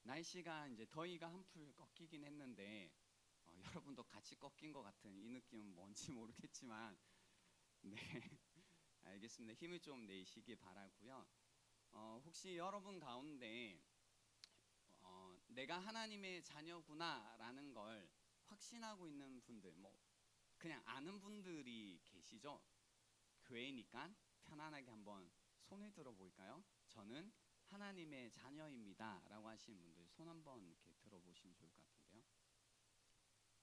날씨가 이제 더위가 한풀 꺾이긴 했는데 여러분도 같이 꺾인 것 같은 이 느낌은 뭔지 모르겠지만 네 알겠습니다. 힘을 좀 내시기 바라고요. 혹시 여러분 가운데 내가 하나님의 자녀구나라는 걸 확신하고 있는 분들, 뭐 그냥 아는 분들이 계시죠? 교회니까 편안하게 한번 손을 들어볼까요? 저는 하나님의 자녀입니다라고 하시는 분들 손 한번 이렇게 들어보시면 좋을 것 같은데요.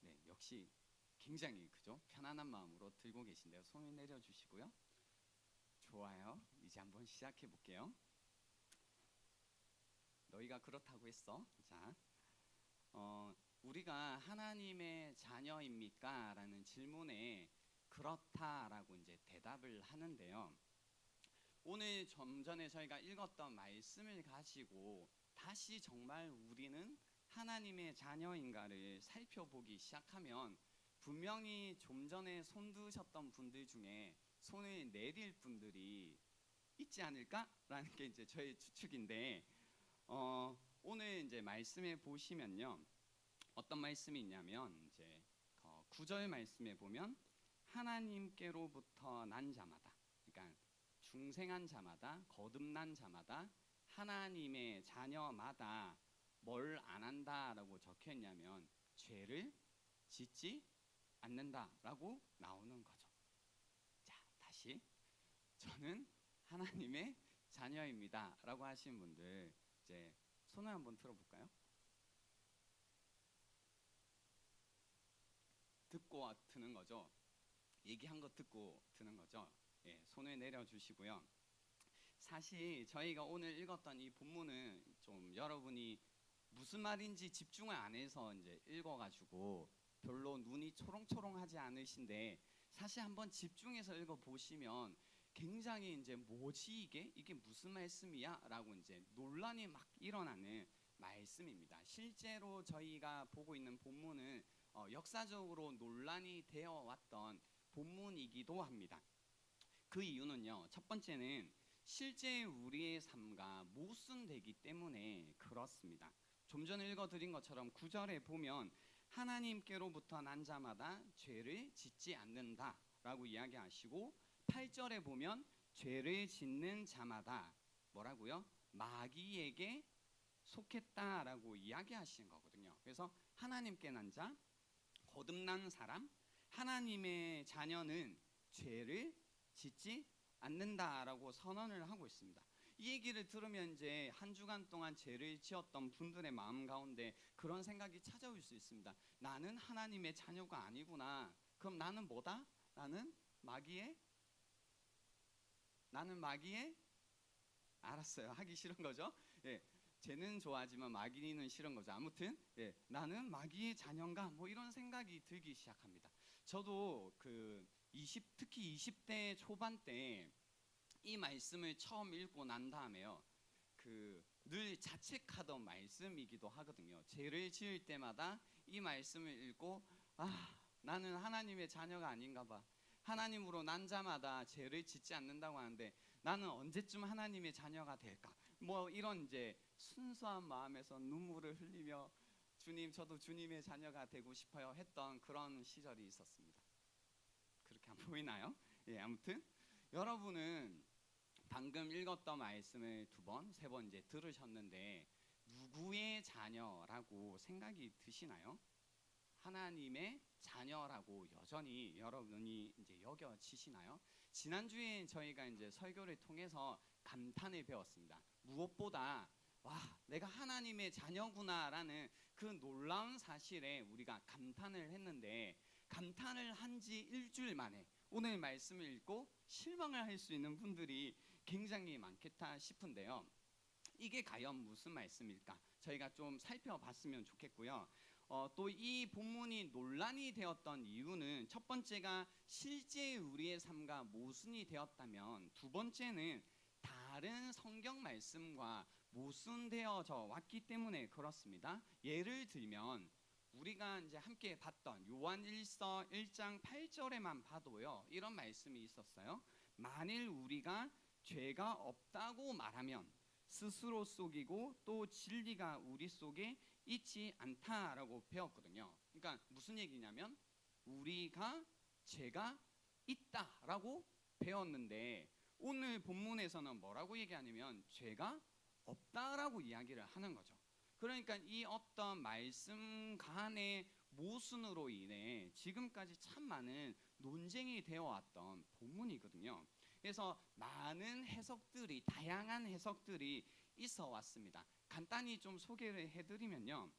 네, 역시 굉장히 그죠? 편안한 마음으로 들고 계신데요. 손을 내려주시고요. 좋아요. 이제 한번 시작해 볼게요. 너희가 그렇다고 했어. 자, 우리가 하나님의 자녀입니까? 라는 질문에 그렇다라고 이제 대답을 하는데요. 오늘 좀 전에 저희가 읽었던 말씀을 가지고 다시 정말 우리는 하나님의 자녀인가를 살펴보기 시작하면 분명히 좀 전에 손 드셨던 분들 중에 손을 내릴 분들이 있지 않을까라는 게 이제 저의 추측인데 오늘 이제 말씀에 보시면요. 어떤 말씀이 있냐면 이제 9절 말씀에 보면 하나님께로부터 난 자마다, 그러니까 중생한 자마다, 거듭난 자마다, 하나님의 자녀마다 뭘 안 한다라고 적혀 있냐면 죄를 짓지 않는다라고 나오는 거죠. 자, 다시 저는 하나님의 자녀입니다라고 하신 분들 이제 손을 한번 들어볼까요? 듣고 드는 거죠. 얘기한 거 듣고 드는 거죠. 예, 손을 내려주시고요. 사실 저희가 오늘 읽었던 이 본문은 좀 여러분이 무슨 말인지 집중을 안 해서 이제 읽어가지고 별로 눈이 초롱초롱하지 않으신데 사실 한번 집중해서 읽어보시면 굉장히 이제 뭐지 이게 무슨 말씀이야? 라고 이제 논란이 막 일어나는 말씀입니다. 실제로 저희가 보고 있는 본문은 역사적으로 논란이 되어 왔던 본문이기도 합니다. 그 이유는요. 첫 번째는 실제 우리의 삶과 모순되기 때문에 그렇습니다. 좀 전에 읽어드린 것처럼 9절에 보면 하나님께로부터 난 자마다 죄를 짓지 않는다라고 이야기하시고 8절에 보면 죄를 짓는 자마다 뭐라고요? 마귀에게 속했다라고 이야기하시는 거거든요. 그래서 하나님께 난 자, 거듭난 사람, 하나님의 자녀는 죄를 짓지 않는다라고 선언을 하고 있습니다. 이 얘기를 들으면 이제 한 주간 동안 죄를 지었던 분들의 마음 가운데 그런 생각이 찾아올 수 있습니다. 나는 하나님의 자녀가 아니구나. 그럼 나는 뭐다? 나는 마귀의 알았어요. 하기 싫은 거죠. 예, 쟤는 좋아하지만 마귀는 싫은 거죠. 아무튼 예, 나는 마귀의 자녀인가? 뭐 이런 생각이 들기 시작합니다. 저도 특히 20대 초반 때 이 말씀을 처음 읽고 난 다음에요. 늘 자책하던 말씀이기도 하거든요. 죄를 지을 때마다 이 말씀을 읽고 나는 하나님의 자녀가 아닌가 봐. 하나님으로 난 자마다 죄를 짓지 않는다고 하는데 나는 언제쯤 하나님의 자녀가 될까? 뭐 이런 이제 순수한 마음에서 눈물을 흘리며 주님, 저도 주님의 자녀가 되고 싶어요 했던 그런 시절이 있었습니다. 그렇게 안 보이나요? 예, 아무튼 여러분은 방금 읽었던 말씀을 2번, 3번 이제 들으셨는데 누구의 자녀라고 생각이 드시나요? 하나님의 자녀라고 여전히 여러분이 이제 여겨지시나요? 지난주에 저희가 이제 설교를 통해서 감탄을 배웠습니다. 무엇보다 내가 하나님의 자녀구나라는 그 놀라운 사실에 우리가 감탄을 했는데 감탄을 한 지 일주일 만에 오늘 말씀을 읽고 실망을 할 수 있는 분들이 굉장히 많겠다 싶은데요. 이게 과연 무슨 말씀일까? 저희가 좀 살펴봤으면 좋겠고요. 또 이 본문이 논란이 되었던 이유는 첫 번째가 실제 우리의 삶과 모순이 되었다면 두 번째는 다른 성경 말씀과 모순되어져 왔기 때문에 그렇습니다. 예를 들면 우리가 이제 함께 봤던 요한일서 1장 8절에만 봐도요. 이런 말씀이 있었어요. 만일 우리가 죄가 없다고 말하면 스스로 속이고 또 진리가 우리 속에 있지 않다라고 배웠거든요. 그러니까 무슨 얘기냐면 우리가 죄가 있다라고 배웠는데 오늘 본문에서는 뭐라고 얘기하냐면 죄가 없다라고 이야기를 하는 거죠. 그러니까 이 어떤 말씀 간의 모순으로 인해 지금까지 참 많은 논쟁이 되어 왔던 본문이거든요. 그래서 많은 해석들이, 다양한 해석들이 있어 왔습니다. 간단히 좀 소개를 해드리면요,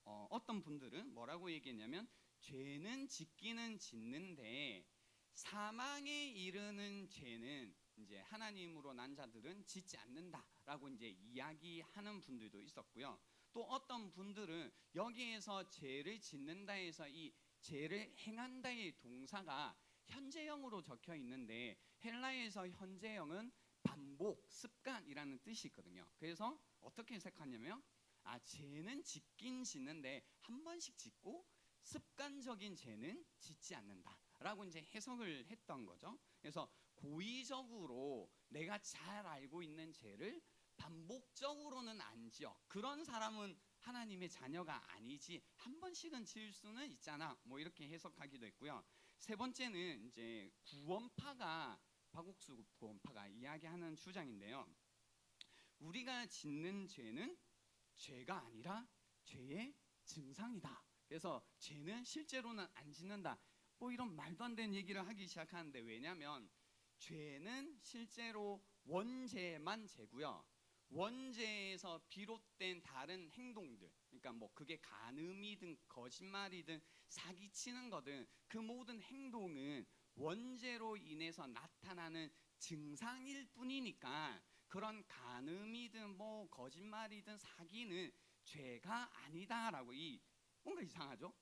어떤 분들은 뭐라고 얘기했냐면 죄는 짓기는 짓는데 사망에 이르는 죄는 이제 하나님으로 난 자들은 짓지 않는다라고 이제 이야기하는 분들도 있었고요. 또 어떤 분들은 여기에서 죄를 짓는다 해서 이 죄를 행한다의 동사가 현재형으로 적혀 있는데 헬라에서 현재형은 반복, 습관이라는 뜻이 있거든요. 그래서 어떻게 해석하냐면 죄는 짓긴 짓는데 한 번씩 짓고 습관적인 죄는 짓지 않는다라고 이제 해석을 했던 거죠. 그래서 고의적으로 내가 잘 알고 있는 죄를 반복적으로는 안 지어. 그런 사람은 하나님의 자녀가 아니지. 한 번씩은 지을 수는 있잖아. 뭐 이렇게 해석하기도 했고요. 세 번째는 이제 박옥수 구원파가 이야기하는 주장인데요. 우리가 짓는 죄는 죄가 아니라 죄의 증상이다. 그래서 죄는 실제로는 안 짓는다. 뭐 이런 말도 안 되는 얘기를 하기 시작하는데 왜냐하면 죄는 실제로 원죄만 죄고요. 원죄에서 비롯된 다른 행동들, 그러니까 뭐 그게 간음이든 거짓말이든 사기치는 거든 그 모든 행동은 원죄로 인해서 나타나는 증상일 뿐이니까 그런 간음이든 뭐 거짓말이든 사기는 죄가 아니다라고 뭔가 이상하죠?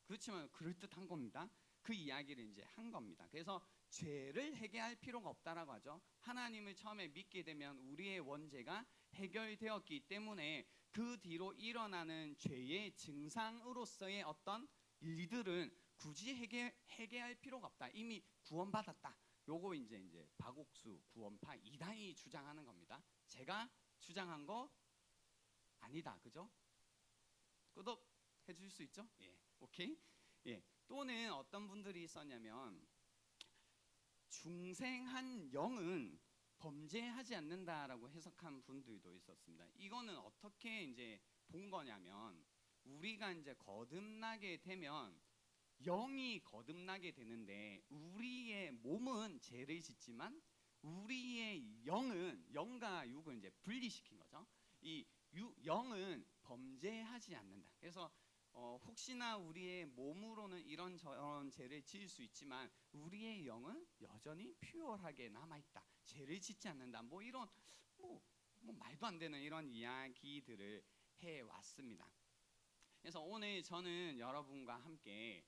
그렇지만 그럴듯한 겁니다. 그 이야기를 이제 한 겁니다. 그래서 죄를 해결할 필요가 없다라고 하죠. 하나님을 처음에 믿게 되면 우리의 원죄가 해결되었기 때문에 그 뒤로 일어나는 죄의 증상으로서의 어떤 일들은 굳이 해결할 필요가 없다. 이미 구원받았다. 요거 이제 박옥수 구원파 이단이 주장하는 겁니다. 제가 주장한 거 아니다. 그죠? 구독 해줄 수 있죠? 예. 오케이. 예. 또는 어떤 분들이 있었냐면 중생한 영은 범죄하지 않는다라고 해석한 분들도 있었습니다. 이거는 어떻게 이제 본 거냐면 우리가 이제 거듭나게 되면 영이 거듭나게 되는데 우리의 몸은 죄를 짓지만 우리의 영과 육을 이제 분리시킨 거죠. 이 영은 범죄하지 않는다. 그래서 혹시나 우리의 몸으로는 이런저런 죄를 지을 수 있지만 우리의 영은 여전히 퓨어하게 남아있다. 죄를 짓지 않는다. 뭐 이런 뭐 말도 안 되는 이런 이야기들을 해왔습니다. 그래서 오늘 저는 여러분과 함께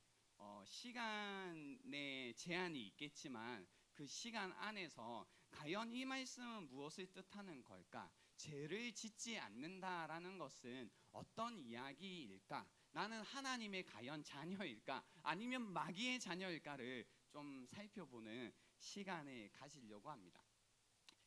시간의 제한이 있겠지만 그 시간 안에서 과연 이 말씀은 무엇을 뜻하는 걸까? 죄를 짓지 않는다라는 것은 어떤 이야기일까? 나는 하나님의 과연 자녀일까? 아니면 마귀의 자녀일까를 좀 살펴보는 시간을 가지려고 합니다.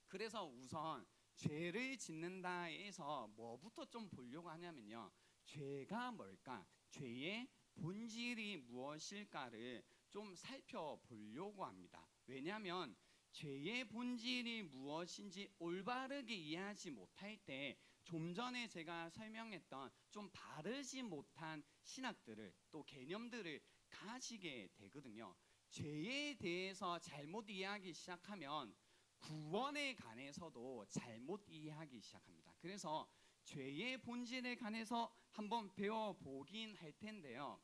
그래서 우선 죄를 짓는다에서 뭐부터 좀 보려고 하냐면요. 죄가 뭘까? 죄의 본질이 무엇일까를 좀 살펴보려고 합니다. 왜냐하면 죄의 본질이 무엇인지 올바르게 이해하지 못할 때 좀 전에 제가 설명했던 좀 바르지 못한 신학들을 또 개념들을 가지게 되거든요. 죄에 대해서 잘못 이해하기 시작하면 구원에 관해서도 잘못 이해하기 시작합니다. 그래서 죄의 본질에 관해서 한번 배워보긴 할 텐데요.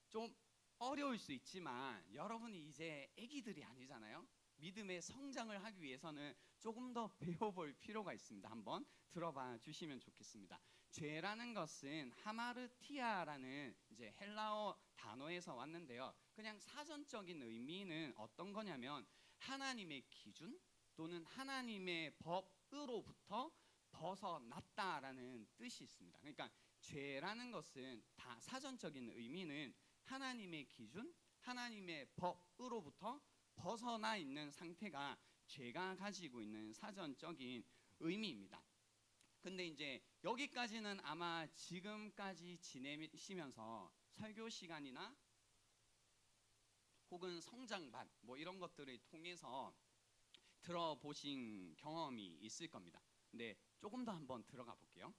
좀 어려울 수 있지만 여러분이 이제 아기들이 아니잖아요. 믿음의 성장을 하기 위해서는 조금 더 배워볼 필요가 있습니다. 한번 들어봐 주시면 좋겠습니다. 죄라는 것은 하마르티아라는 이제 헬라어 단어에서 왔는데요. 그냥 사전적인 의미는 어떤 거냐면 하나님의 기준 또는 하나님의 법으로부터 벗어났다라는 뜻이 있습니다. 그러니까 죄라는 것은 다 사전적인 의미는 하나님의 기준, 하나님의 법으로부터 벗어나 있는 상태가 죄가 가지고 있는 사전적인 의미입니다. 근데 이제 여기까지는 아마 지금까지 지내시면서 설교 시간이나 혹은 성장반 뭐 이런 것들을 통해서 들어보신 경험이 있을 겁니다. 근데 조금 더 한번 들어가 볼게요.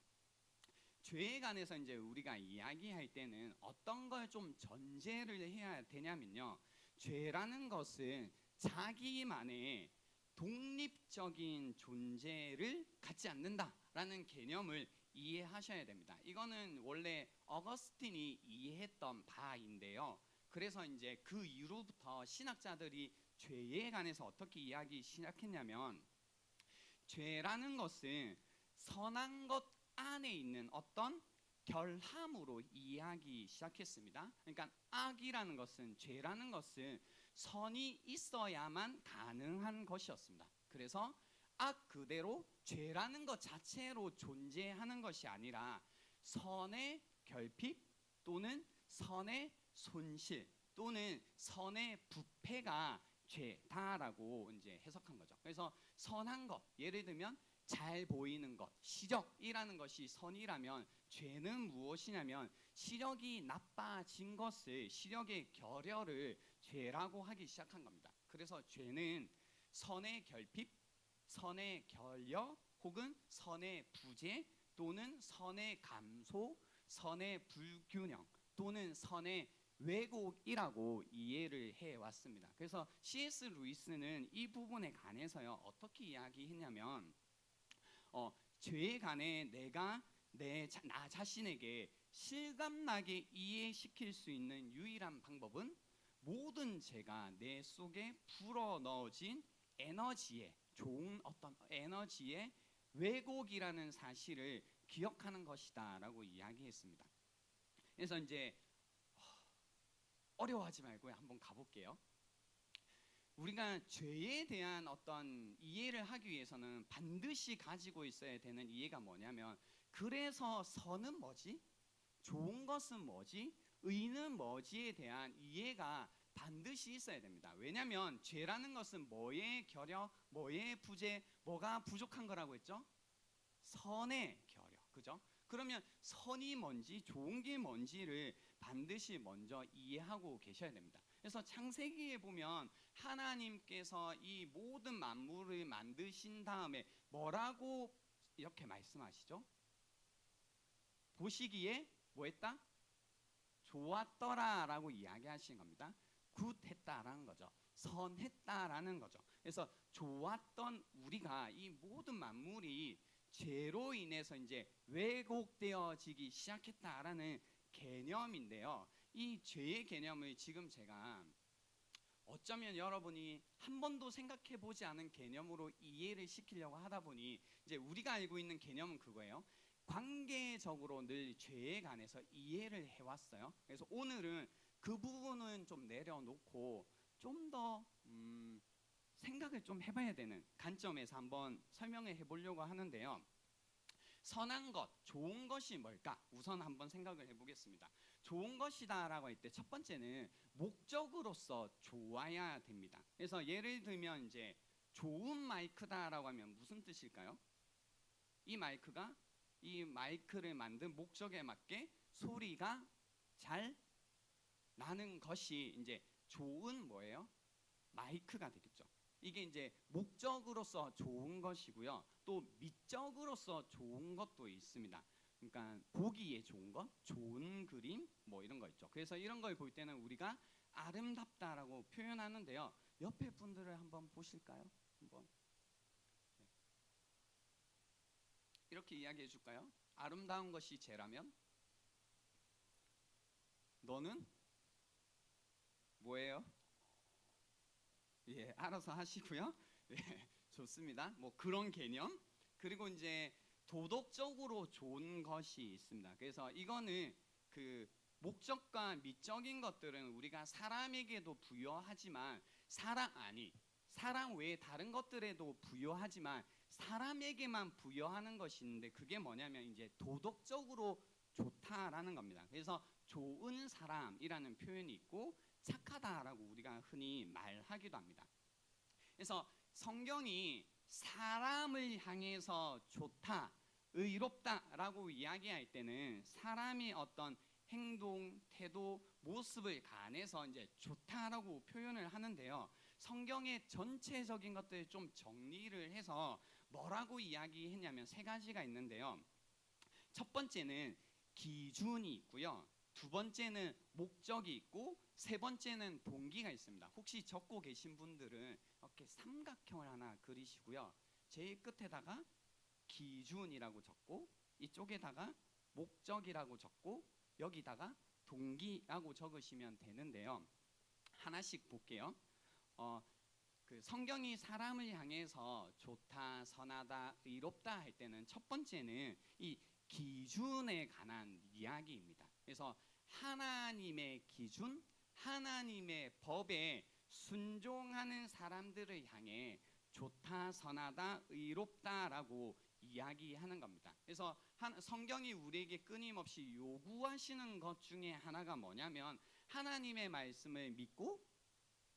죄에 관해서 이제 우리가 이야기할 때는 어떤 걸 좀 전제를 해야 되냐면요. 죄라는 것은 자기만의 독립적인 존재를 갖지 않는다라는 개념을 이해하셔야 됩니다. 이거는 원래 어거스틴이 이해했던 바인데요. 그래서 이제 그 이후부터 신학자들이 죄에 관해서 어떻게 이야기 시작했냐면, 죄라는 것은 선한 것 안에 있는 어떤 결함으로 이해하기 시작했습니다. 그러니까 악이라는 것은, 죄라는 것은 선이 있어야만 가능한 것이었습니다. 그래서 악 그대로 죄라는 것 자체로 존재하는 것이 아니라 선의 결핍 또는 선의 손실 또는 선의 부패가 죄다라고 이제 해석한 거죠. 그래서 선한 것, 예를 들면 잘 보이는 것, 시력이라는 것이 선이라면, 죄는 무엇이냐면 시력이 나빠진 것을, 시력의 결여를 죄라고 하기 시작한 겁니다. 그래서 죄는 선의 결핍, 선의 결여 혹은 선의 부재 또는 선의 감소, 선의 불균형 또는 선의 왜곡이라고 이해를 해왔습니다. 그래서 C.S. 루이스는 이 부분에 관해서요, 어떻게 이야기했냐면, 죄에 관해 내가 나 자신에게 실감나게 이해시킬 수 있는 유일한 방법은 모든 죄가 내 속에 불어넣어진 에너지의, 좋은 어떤 에너지의 왜곡이라는 사실을 기억하는 것이다 라고 이야기했습니다. 그래서 이제 어려워하지 말고 한번 가볼게요. 우리가 죄에 대한 어떤 이해를 하기 위해서는 반드시 가지고 있어야 되는 이해가 뭐냐면, 그래서 선은 뭐지? 좋은 것은 뭐지? 의는 뭐지에 대한 이해가 반드시 있어야 됩니다. 왜냐하면 죄라는 것은 뭐의 결여, 뭐의 부재, 뭐가 부족한 거라고 했죠? 선의 결여, 그죠? 그러면 선이 뭔지, 좋은 게 뭔지를 반드시 먼저 이해하고 계셔야 됩니다. 그래서 창세기에 보면 하나님께서 이 모든 만물을 만드신 다음에 뭐라고 이렇게 말씀하시죠? 보시기에 뭐 했다? 좋았더라라고 이야기하시는 겁니다. 굿했다라는 거죠. 선했다라는 거죠. 그래서 좋았던 우리가, 이 모든 만물이 죄로 인해서 이제 왜곡되어지기 시작했다라는 개념인데요. 이 죄의 개념을 지금 제가 어쩌면 여러분이 한 번도 생각해 보지 않은 개념으로 이해를 시키려고 하다 보니, 이제 우리가 알고 있는 개념은 그거예요. 관계적으로 늘 죄에 관해서 이해를 해왔어요. 그래서 오늘은 그 부분은 좀 내려놓고 좀 더 생각을 좀 해봐야 되는 관점에서 한번 설명을 해보려고 하는데요. 선한 것, 좋은 것이 뭘까? 우선 한번 생각을 해보겠습니다. 좋은 것이다라고 할 때 첫 번째는 목적으로서 좋아야 됩니다. 그래서 예를 들면 이제 좋은 마이크다라고 하면 무슨 뜻일까요? 이 마이크가, 이 마이크를 만든 목적에 맞게 소리가 잘 나는 것이 이제 좋은 뭐예요? 마이크가 되겠죠. 이게 이제 목적으로서 좋은 것이고요. 또 미적으로서 좋은 것도 있습니다. 그러니까 보기에 좋은 것, 좋은 그림 뭐 이런 거 있죠. 그래서 이런 걸 볼 때는 우리가 아름답다라고 표현하는데요. 옆에 분들을 한번 보실까요? 한번. 네. 이렇게 이야기해 줄까요? 아름다운 것이 죄라면 너는 뭐예요? 예, 알아서 하시고요. 예, 좋습니다. 뭐 그런 개념. 그리고 이제 도덕적으로 좋은 것이 있습니다. 그래서 이거는 그 목적과 미적인 것들은 우리가 사람에게도 부여하지만 사람 외에 다른 것들에도 부여하지만 사람에게만 부여하는 것이 있는데, 그게 뭐냐면 이제 도덕적으로 좋다라는 겁니다. 그래서 좋은 사람이라는 표현이 있고 착하다라고 우리가 흔히 말하기도 합니다. 그래서 성경이 사람을 향해서 좋다, 의롭다라고 이야기할 때는 사람이 어떤 행동, 태도, 모습을 가해서 이제 좋다라고 표현을 하는데요. 성경의 전체적인 것들을 좀 정리를 해서 뭐라고 이야기했냐면 세 가지가 있는데요. 첫 번째는 기준이 있고요. 두 번째는 목적이 있고 세 번째는 동기가 있습니다. 혹시 적고 계신 분들은 이렇게 삼각형을 하나 그리시고요. 제일 끝에다가 기준이라고 적고 이쪽에다가 목적이라고 적고 여기다가 동기라고 적으시면 되는데요. 하나씩 볼게요. 그 성경이 사람을 향해서 좋다, 선하다, 의롭다 할 때는 첫 번째는 이 기준에 관한 이야기입니다. 그래서 하나님의 기준, 하나님의 법에 순종하는 사람들을 향해 좋다, 선하다, 의롭다라고 이야기하는 겁니다. 그래서 성경이 우리에게 끊임없이 요구하시는 것 중에 하나가 뭐냐면 하나님의 말씀을 믿고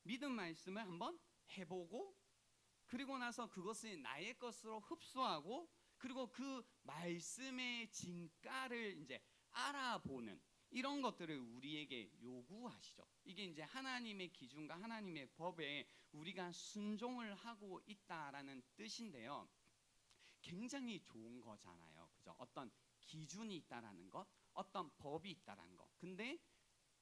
믿은 말씀을 한번 해보고 그리고 나서 그것을 나의 것으로 흡수하고 그리고 그 말씀의 진가를 이제 알아보는 이런 것들을 우리에게 요구하시죠. 이게 이제 하나님의 기준과 하나님의 법에 우리가 순종을 하고 있다라는 뜻인데요. 굉장히 좋은 거잖아요. 그죠? 어떤 기준이 있다라는 것, 어떤 법이 있다라는 것. 근데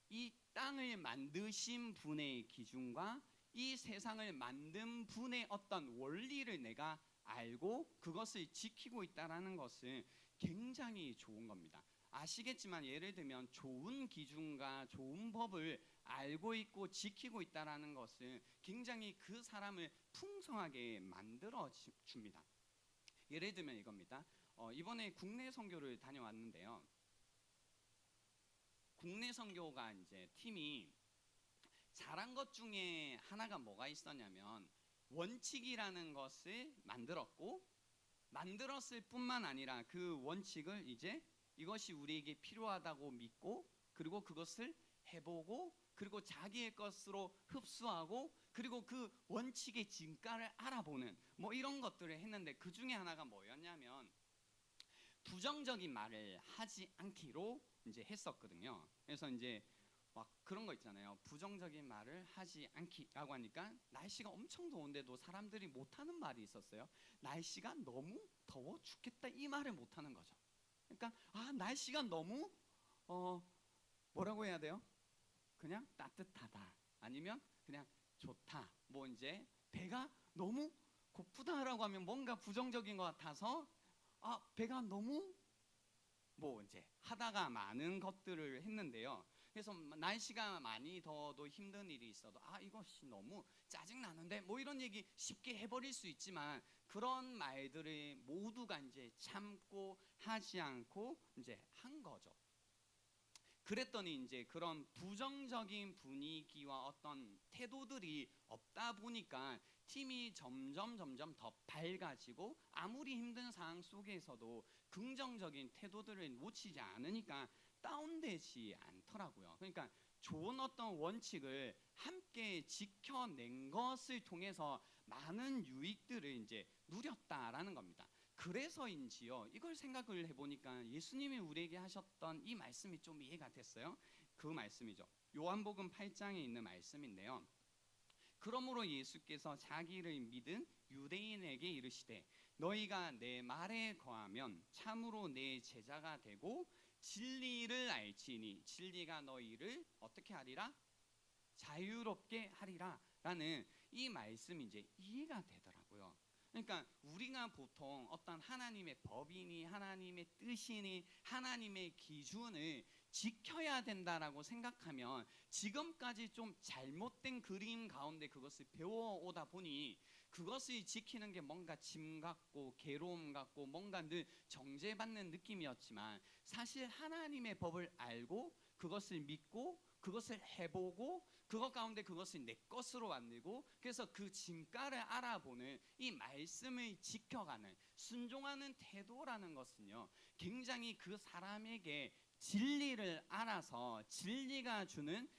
이 땅을 만드신 분의 기준과 이 세상을 만든 분의 어떤 원리를 내가 알고 그것을 지키고 있다라는 것은 굉장히 좋은 겁니다. 아시겠지만 예를 들면 좋은 기준과 좋은 법을 알고 있고 지키고 있다라는 것은 굉장히 그 사람을 풍성하게 만들어 줍니다. 예를 들면 이겁니다. 이번에 국내 선교를 다녀왔는데요. 국내 선교가 이제 팀이 잘한 것 중에 하나가 뭐가 있었냐면 원칙이라는 것을 만들었을 뿐만 아니라 그 원칙을 이제 이것이 우리에게 필요하다고 믿고 그리고 그것을 해보고 그리고 자기의 것으로 흡수하고 그리고 그 원칙의 진가를 알아보는 뭐 이런 것들을 했는데 그 중에 하나가 뭐였냐면 부정적인 말을 하지 않기로 이제 했었거든요. 그래서 이제 막 그런 거 있잖아요. 부정적인 말을 하지 않기라고 하니까 날씨가 엄청 더운데도 사람들이 못하는 말이 있었어요. 날씨가 너무 더워 죽겠다 이 말을 못하는 거죠. 그러니까 날씨가 너무 뭐라고 해야 돼요? 그냥 따뜻하다 아니면 그냥 좋다. 뭐 이제 배가 너무 고프다라고 하면 뭔가 부정적인 것 같아서 배가 너무 뭐 이제 하다가 많은 것들을 했는데요. 그래서 날씨가 많이 더워도 힘든 일이 있어도 이것이 너무 짜증 나는데 뭐 이런 얘기 쉽게 해버릴 수 있지만 그런 말들을 모두가 이제 참고 하지 않고 이제 한 거죠. 그랬더니 이제 그런 부정적인 분위기와 어떤 태도들이 없다 보니까 팀이 점점 더 밝아지고 아무리 힘든 상황 속에서도 긍정적인 태도들을 놓치지 않으니까 다운되지 않더라고요. 그러니까 좋은 어떤 원칙을 함께 지켜낸 것을 통해서 많은 유익들을 이제 누렸다라는 겁니다. 그래서인지요. 이걸 생각을 해보니까 예수님이 우리에게 하셨던 이 말씀이 좀 이해가 됐어요. 그 말씀이죠. 요한복음 8장에 있는 말씀인데요. 그러므로 예수께서 자기를 믿은 유대인에게 이르시되 너희가 내 말에 거하면 참으로 내 제자가 되고 진리를 알지니 진리가 너희를 어떻게 하리라? 자유롭게 하리라 라는 이 말씀이 이제 이해가 되더라고요. 그러니까 우리가 보통 어떤 하나님의 법이니 하나님의 뜻이니 하나님의 기준을 지켜야 된다라고 생각하면 지금까지 좀 잘못된 그림 가운데 그것을 배워오다 보니 그것을 지키는 게 뭔가 짐 같고 괴로움 같고 뭔가 늘 정죄받는 느낌이었지만 사실 하나님의 법을 알고 그것을 믿고 그것을 해보고 그것 가운데 그것을 내 것으로 만들고 그래서 그 진가를 알아보는 이 말씀을 지켜가는 순종하는 태도라는 것은요 굉장히 그 사람에게 진리를 알아서 진리가 주는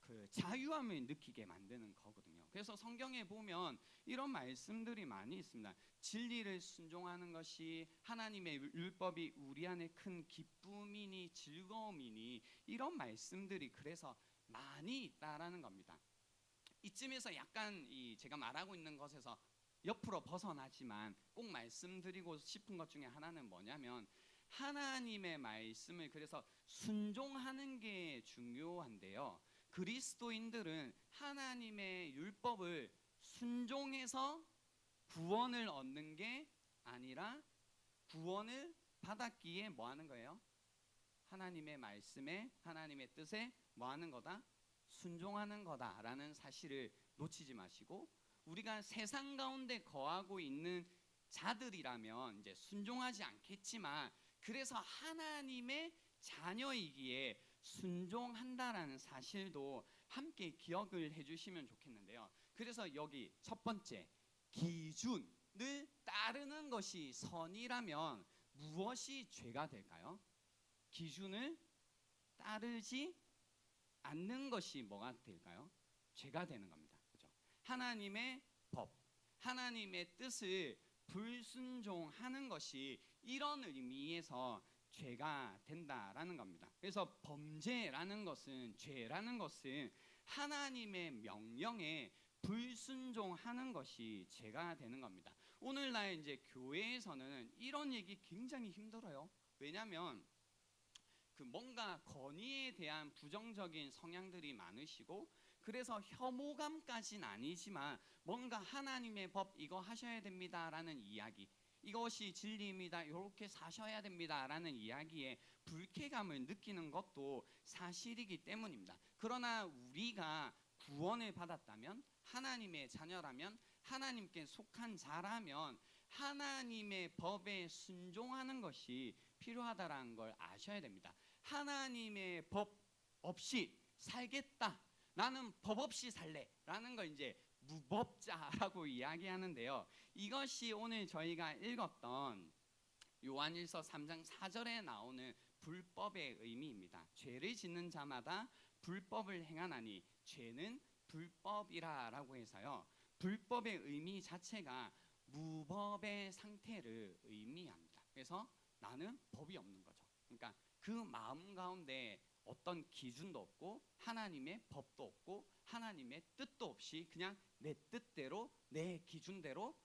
그 자유함을 느끼게 만드는 거거든요. 그래서 성경에 보면 이런 말씀들이 많이 있습니다. 진리를 순종하는 것이 하나님의 율법이 우리 안에 큰 기쁨이니 즐거움이니 이런 말씀들이 그래서 많이 있다라는 겁니다. 이쯤에서 약간 제가 말하고 있는 것에서 옆으로 벗어나지만 꼭 말씀드리고 싶은 것 중에 하나는 뭐냐면 하나님의 말씀을 그래서 순종하는 게 중요한데요. 그리스도인들은 하나님의 율법을 순종해서 구원을 얻는 게 아니라 구원을 받았기에 뭐 하는 거예요? 하나님의 말씀에 하나님의 뜻에 뭐 하는 거다? 순종하는 거다라는 사실을 놓치지 마시고 우리가 세상 가운데 거하고 있는 자들이라면 이제 순종하지 않겠지만 그래서 하나님의 자녀이기에 순종한다라는 사실도 함께 기억을 해주시면 좋겠는데요. 그래서 여기 첫 번째 기준을 따르는 것이 선이라면 무엇이 죄가 될까요? 기준을 따르지 않는 것이 뭐가 될까요? 죄가 되는 겁니다. 그렇죠? 하나님의 법, 하나님의 뜻을 불순종하는 것이 이런 의미에서 죄가 된다라는 겁니다. 그래서 범죄라는 것은 죄라는 것은 하나님의 명령에 불순종하는 것이 죄가 되는 겁니다. 오늘날 이제 교회에서는 이런 얘기 굉장히 힘들어요. 왜냐하면 그 뭔가 건의에 대한 부정적인 성향들이 많으시고 그래서 혐오감까지는 아니지만 뭔가 하나님의 법 이거 하셔야 됩니다라는 이야기 이것이 진리입니다 이렇게 사셔야 됩니다라는 이야기에 불쾌감을 느끼는 것도 사실이기 때문입니다. 그러나 우리가 구원을 받았다면 하나님의 자녀라면 하나님께 속한 자라면 하나님의 법에 순종하는 것이 필요하다라는 걸 아셔야 됩니다. 하나님의 법 없이 살겠다. 나는 법 없이 살래. 라는 걸 이제 무법자라고 이야기하는데요. 이것이 오늘 저희가 읽었던 요한일서 3장 4절에 나오는 불법의 의미입니다. 죄를 짓는 자마다 불법을 행하나니 죄는 불법이라라고 해서요. 불법의 의미 자체가 무법의 상태를 의미합니다. 그래서 나는 법이 없는 거죠. 그러니까 그 마음 가운데 어떤 기준도 없고 하나님의 법도 없고 하나님의 뜻도 없이 그냥 내 뜻대로 내 기준대로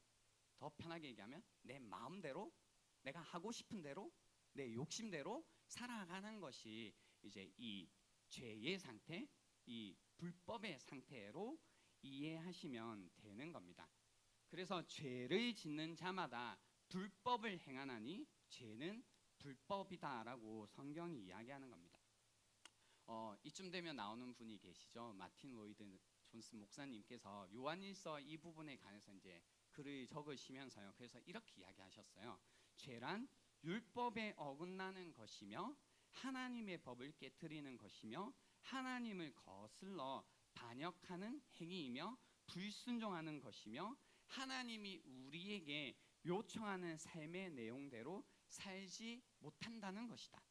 더 편하게 얘기하면 내 마음대로 내가 하고 싶은 대로 내 욕심대로 살아가는 것이 이제 이 죄의 상태, 이 불법의 상태로 이해하시면 되는 겁니다. 그래서 죄를 짓는 자마다 불법을 행하나니 죄는 불법이다라고 성경이 이야기하는 겁니다. 이쯤 되면 나오는 분이 계시죠. 마틴 로이드 존스 목사님께서 요한일서 이 부분에 관해서 이제 글을 적으시면서요. 그래서 이렇게 이야기하셨어요. 죄란 율법에 어긋나는 것이며 하나님의 법을 깨트리는 것이며 하나님을 거슬러 반역하는 행위이며 불순종하는 것이며 하나님이 우리에게 요청하는 삶의 내용대로 살지 못한다는 것이다.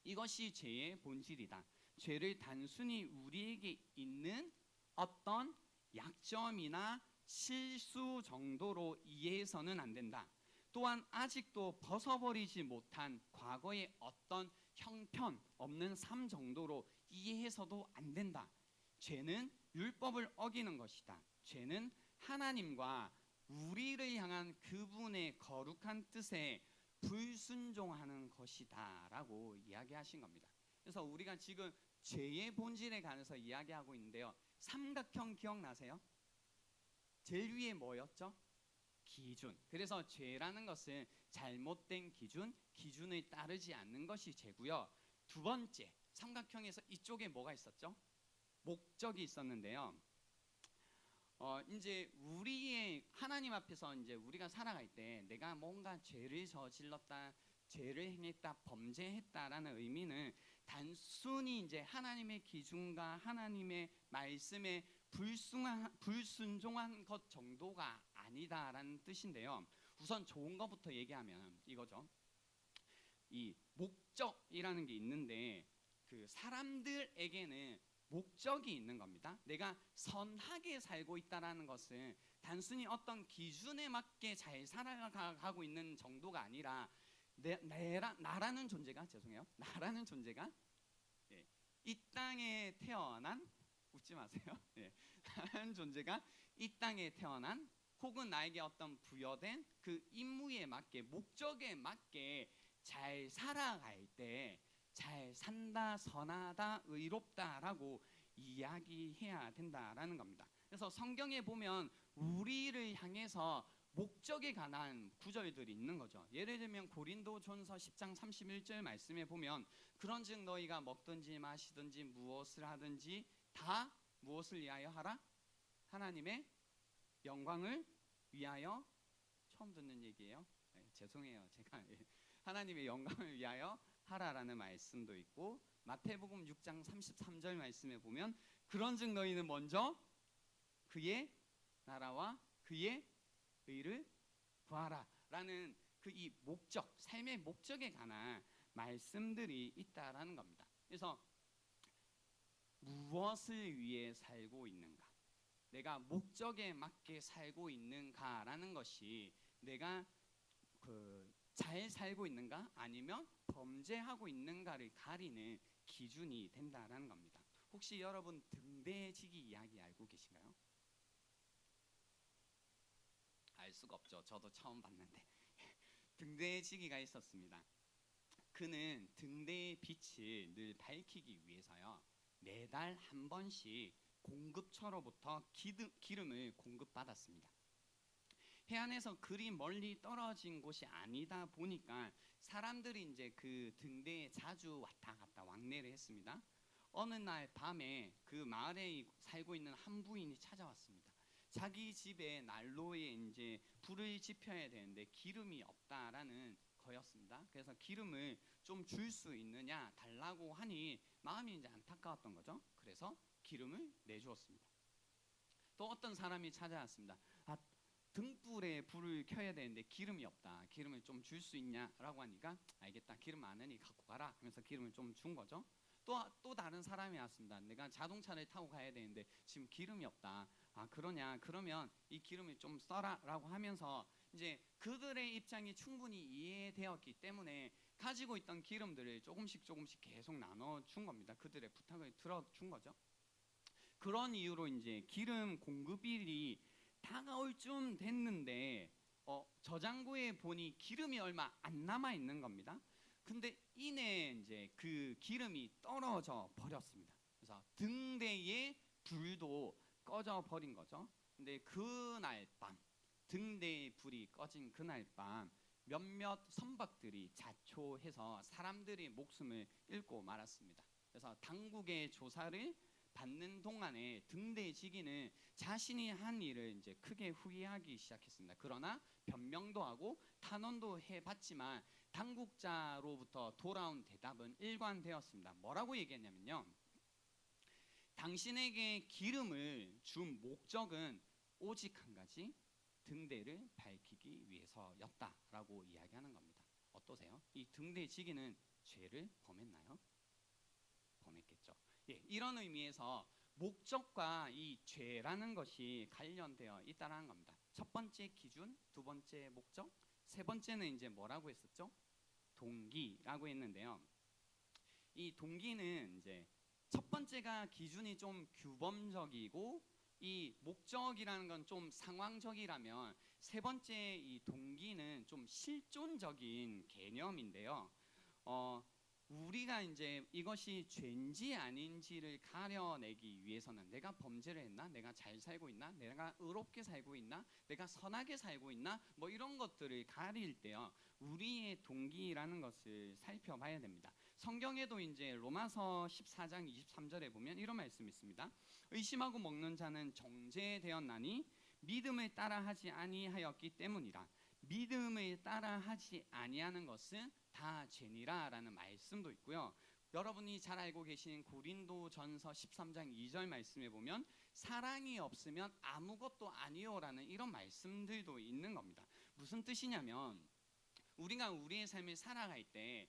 이것이 죄의 본질이다. 죄를 단순히 우리에게 있는 어떤 약점이나 실수 정도로 이해해서는 안 된다. 또한 아직도 벗어버리지 못한 과거의 어떤 형편 없는 삶 정도로 이해해서도 안 된다. 죄는 율법을 어기는 것이다. 죄는 하나님과 우리를 향한 그분의 거룩한 뜻에 불순종하는 것이다 라고 이야기하신 겁니다. 그래서 우리가 지금 죄의 본질에 관해서 이야기하고 있는데요. 삼각형 기억나세요? 제일 위에 뭐였죠? 기준. 그래서 죄라는 것은 잘못된 기준, 기준을 따르지 않는 것이 죄고요. 두 번째, 삼각형에서 이쪽에 뭐가 있었죠? 목적이 있었는데요. 이제 우리의 하나님 앞에서 이제 우리가 살아갈 때 내가 뭔가 죄를 저질렀다, 죄를 행했다, 범죄했다라는 의미는 단순히 이제 하나님의 기준과 하나님의 말씀에 불순종한 것 정도가 아니다라는 뜻인데요. 우선 좋은 것부터 얘기하면 이거죠. 이 목적이라는 게 있는데 그 사람들에게는 목적이 있는 겁니다. 내가 선하게 살고 있다라는 것은 단순히 어떤 기준에 맞게 잘 살아가고 있는 정도가 아니라 나라는 존재가 나라는 존재가 예, 이 땅에 태어난 웃지 마세요. 예, 나라는 존재가 이 땅에 태어난 혹은 나에게 어떤 부여된 그 임무에 맞게 목적에 맞게 잘 살아갈 때 잘 산다, 선하다, 의롭다라고 이야기해야 된다라는 겁니다. 그래서 성경에 보면 우리를 향해서 목적에 관한 구절들이 있는 거죠. 예를 들면 고린도전서 10장 31절 말씀에 보면 그런즉 너희가 먹든지 마시든지 무엇을 하든지 다 무엇을 위하여 하라? 하나님의 영광을 위하여. 처음 듣는 얘기예요. 네, 죄송해요. 제가 하나님의 영광을 위하여 하라라는 말씀도 있고 마태복음 6장 33절 말씀에 보면 그런즉 너희는 먼저 그의 나라와 그의 의를 구하라 라는 그 이 목적, 삶의 목적에 관한 말씀들이 있다라는 겁니다. 그래서 무엇을 위해 살고 있는가, 내가 목적에 맞게 살고 있는가라는 것이 내가 잘 살고 있는가 아니면 범죄하고 있는가를 가리는 기준이 된다라는 겁니다. 혹시 여러분 등대지기 이야기 알고 계신가요? 알 수가 없죠. 저도 처음 봤는데 등대지기가 있었습니다. 그는 등대의 빛을 늘 밝히기 위해서요, 매달 한 번씩 공급처로부터 기름을 공급받았습니다. 해안에서 그리 멀리 떨어진 곳이 아니다 보니까 사람들이 이제 그 등대에 자주 왔다 갔다 왕래를 했습니다. 어느 날 밤에 그 마을에 살고 있는 한 부인이 찾아왔습니다. 자기 집에 난로에 이제 불을 지펴야 되는데 기름이 없다라는 거였습니다. 그래서 기름을 좀 줄 수 있느냐 달라고 하니 마음이 이제 안타까웠던 거죠. 그래서 기름을 내주었습니다. 또 어떤 사람이 찾아왔습니다. 등불에 불을 켜야 되는데 기름이 없다. 기름을 좀 줄 수 있냐라고 하니까 알겠다. 기름 많으니 갖고 가라 하면서 기름을 좀 준 거죠. 또 다른 사람이 왔습니다. 내가 자동차를 타고 가야 되는데 지금 기름이 없다. 그러냐? 그러면 이 기름을 좀 써라라고 하면서 이제 그들의 입장이 충분히 이해되었기 때문에 가지고 있던 기름들을 조금씩 계속 나눠 준 겁니다. 그들의 부탁을 들어준 거죠. 그런 이유로 이제 기름 공급일이 다가올 쯤 됐는데 저장고에 보니 기름이 얼마 안 남아 있는 겁니다. 근데 이내 이제 그 기름이 떨어져 버렸습니다. 그래서 등대의 불도 꺼져 버린 거죠. 근데 그날 밤, 등대의 불이 꺼진 그날 밤 몇몇 선박들이 자초해서 사람들의 목숨을 잃고 말았습니다. 그래서 당국의 조사를 받는 동안에 등대지기는 자신이 한 일을 이제 크게 후회하기 시작했습니다. 그러나 변명도 하고 탄원도 해봤지만 당국자로부터 돌아온 대답은 일관되었습니다. 뭐라고 얘기했냐면요, 당신에게 기름을 준 목적은 오직 한 가지, 등대를 밝히기 위해서였다라고 이야기하는 겁니다. 어떠세요? 이 등대지기는 죄를 범했나요? 범했겠죠. 이런 의미에서 목적과 이 죄라는 것이 관련되어 있다는 겁니다. 첫 번째 기준, 두 번째 목적, 세 번째는 이제 뭐라고 했었죠? 동기라고 했는데요. 이 동기는 이제 첫 번째가 기준이 좀 규범적이고 이 목적이라는 건 좀 상황적이라면 세 번째 이 동기는 좀 실존적인 개념인데요. 우리가 이제 이것이 죄인지 아닌지를 가려내기 위해서는 내가 범죄를 했나? 내가 잘 살고 있나? 내가 의롭게 살고 있나? 내가 선하게 살고 있나? 뭐 이런 것들을 가릴 때요, 우리의 동기라는 것을 살펴봐야 됩니다. 성경에도 이제 로마서 14장 23절에 보면 이런 말씀이 있습니다. 의심하고 먹는 자는 정죄되었나니 믿음을 따라하지 아니하였기 때문이라. 믿음을 따라하지 아니하는 것은 다 죄니라 라는 말씀도 있고요. 여러분이 잘 알고 계신 고린도전서 13장 2절 말씀에 보면 사랑이 없으면 아무것도 아니요 라는 이런 말씀들도 있는 겁니다. 무슨 뜻이냐면 우리가 우리의 삶을 살아갈 때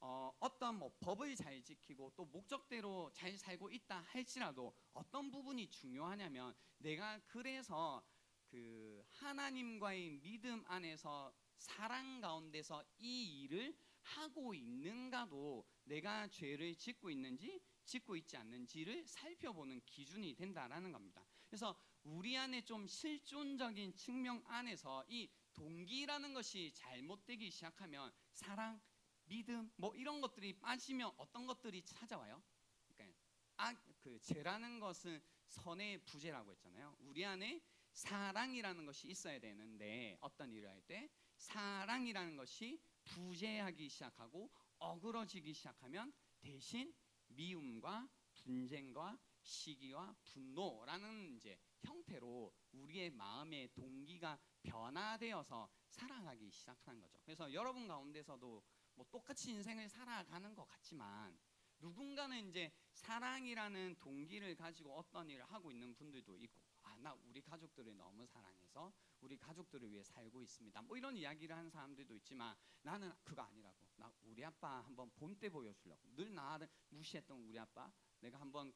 어떤 뭐 법을 잘 지키고 또 목적대로 잘 살고 있다 할지라도 어떤 부분이 중요하냐면 내가 그래서 그 하나님과의 믿음 안에서 사랑 가운데서 이 일을 하고 있는가도 내가 죄를 짓고 있는지 짓고 있지 않는지를 살펴보는 기준이 된다라는 겁니다. 그래서 우리 안에 좀 실존적인 측면 안에서 이 동기라는 것이 잘못되기 시작하면 사랑, 믿음 뭐 이런 것들이 빠지면 어떤 것들이 찾아와요? 그러니까 그 죄라는 것은 선의 부재라고 했잖아요. 우리 안에 사랑이라는 것이 있어야 되는데 어떤 일을 할 때 사랑이라는 것이 부재하기 시작하고 어그러지기 시작하면 대신 미움과 분쟁과 시기와 분노라는 이제 형태로 우리의 마음의 동기가 변화되어서 살아가기 시작하는 거죠. 그래서 여러분 가운데서도 뭐 똑같이 인생을 살아가는 것 같지만 누군가는 이제 사랑이라는 동기를 가지고 어떤 일을 하고 있는 분들도 있고, 나 우리 가족들을 너무 사랑해서 우리 가족들을 위해 살고 있습니다. 뭐 이런 이야기를 하는 사람들도 있지만 나는 그거 아니라고. 나 우리 아빠 한번 본때 보여주려고. 늘 나를 무시했던 우리 아빠 내가 한번